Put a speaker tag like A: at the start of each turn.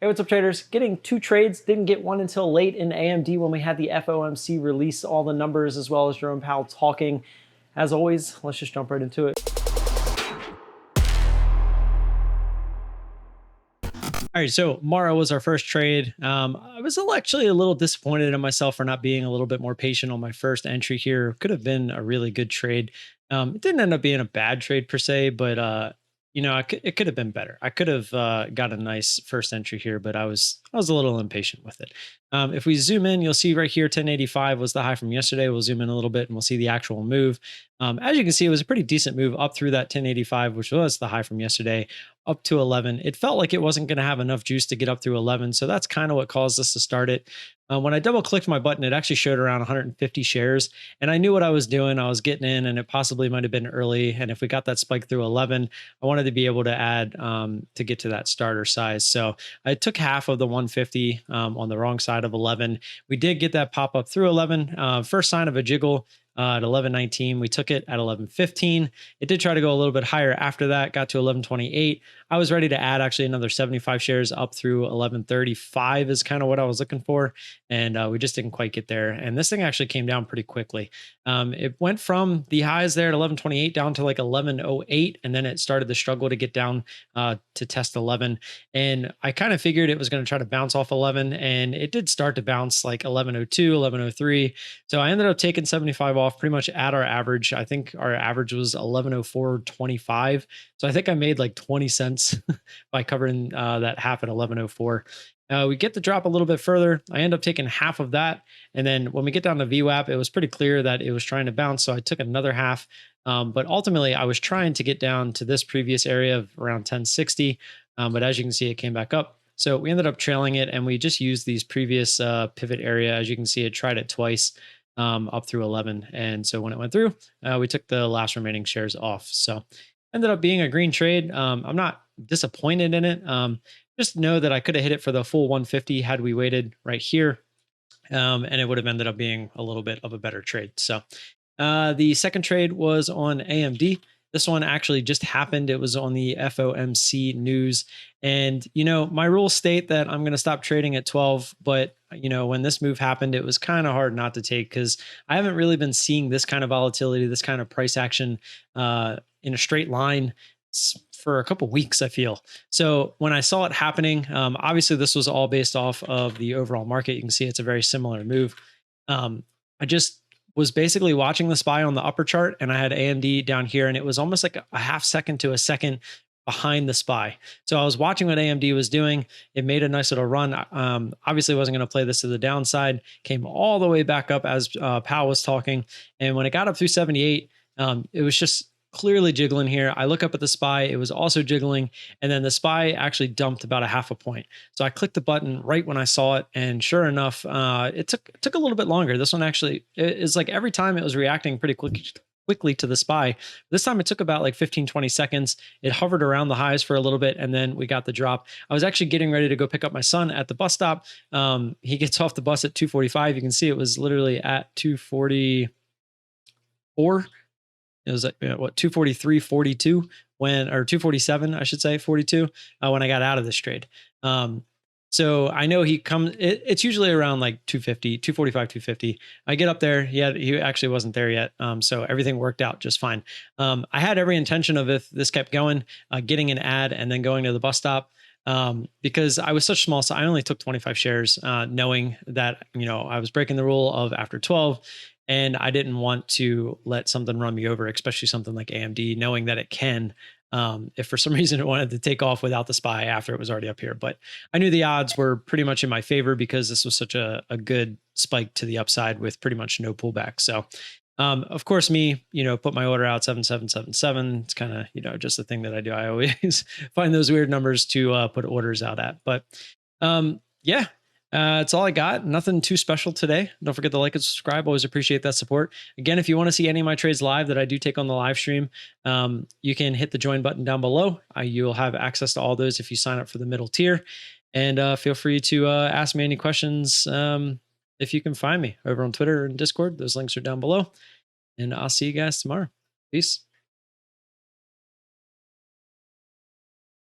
A: Hey, what's up, traders? Getting two trades, didn't get one until late in AMD when we had the FOMC release all the numbers as well as Jerome Powell talking. As always, let's just jump right into it. All right, so Mara was our first trade. I was actually a little disappointed in myself for not being a little bit more patient on my first entry here. Could have been a really good trade. It didn't end up being a bad trade per se, but it could have been better. I could have got a nice first entry here, but I was a little impatient with it. If we zoom in, you'll see right here, 1085 was the high from yesterday. We'll zoom in a little bit and we'll see the actual move. As you can see, it was a pretty decent move up through that 1085, which was the high from yesterday, up to 11. It felt like it wasn't going to have enough juice to get up through 11. So that's kind of what caused us to start it. When I double clicked my button, it actually showed around 150 shares. And I knew what I was doing. I was getting in and it possibly might have been early. And if we got that spike through 11, I wanted to be able to add to get to that starter size. So I took half of the 150 on the wrong side of 11. We did get that pop up through 11. First sign of a jiggle. At 11.19, we took it at 11.15. It did try to go a little bit higher after that, got to 11.28. I was ready to add actually another 75 shares up through 11.35 is kind of what I was looking for. And we just didn't quite get there. And this thing actually came down pretty quickly. It went from the highs there at 11.28 down to like 11.08. And then it started to struggle to get down to test 11. And I kind of figured it was going to try to bounce off 11. And it did start to bounce like 11.02, 11.03. So I ended up taking 75 off pretty much at our average. I think our average was 11.0425. So I think I made like 20 cents by covering that half at 11.04. We get the drop a little bit further. I end up taking half of that. And then when we get down to VWAP, it was pretty clear that it was trying to bounce. So I took another half. But ultimately, I was trying to get down to this previous area of around 1060. But as you can see, it came back up. So we ended up trailing it and we just used these previous pivot area. As you can see, it tried it twice up through 11. And so when it went through, we took the last remaining shares off. So ended up being a green trade. I'm not disappointed in it. Just know that I could have hit it for the full 150 had we waited right here. And it would have ended up being a little bit of a better trade. So the second trade was on AMD. This one actually just happened. It was on the FOMC news. And, my rules state that I'm going to stop trading at 12. But, when this move happened, it was kind of hard not to take because I haven't really been seeing this kind of volatility, this kind of price action in a straight line for a couple weeks, I feel. So when I saw it happening, obviously this was all based off of the overall market. You can see it's a very similar move. I just was basically watching the SPY on the upper chart and I had AMD down here and it was almost like a half second to a second behind the SPY. So I was watching what AMD was doing. It made a nice little run. Obviously wasn't going to play this to the downside, came all the way back up as Powell was talking. And when it got up through 78, it was just clearly jiggling here. I look up at the SPY, it was also jiggling. And then the SPY actually dumped about a half a point. So I clicked the button right when I saw it. And sure enough, it took a little bit longer. This one actually is like every time it was reacting pretty quickly to the SPY. This time it took about like 15, 20 seconds. It hovered around the highs for a little bit and then we got the drop. I was actually getting ready to go pick up my son at the bus stop. He gets off the bus at 2:45. You can see it was literally at 2:44. It was like, 2:43.42 or 2:47, I should say, 42 when I got out of this trade. So I know he comes, it's usually around like 250, 245, 250. I get up there. He actually wasn't there yet. So everything worked out just fine. I had every intention of, if this kept going, getting an ad and then going to the bus stop. Because I was such small, so I only took 25 shares, knowing that, I was breaking the rule of after 12. And I didn't want to let something run me over, especially something like AMD, knowing that it can, if for some reason it wanted to take off without the SPY after it was already up here. But I knew the odds were pretty much in my favor because this was such a good spike to the upside with pretty much no pullback. So, of course, me, put my order out 7777. It's kind of, just the thing that I do. I always find those weird numbers to put orders out at. But yeah. That's all I got. Nothing too special today. Don't forget to like and subscribe. Always appreciate that support. Again, if you want to see any of my trades live that I do take on the live stream, you can hit the join button down below. You'll have access to all those if you sign up for the middle tier. And feel free to ask me any questions if you can find me over on Twitter and Discord. Those links are down below. And I'll see you guys tomorrow. Peace.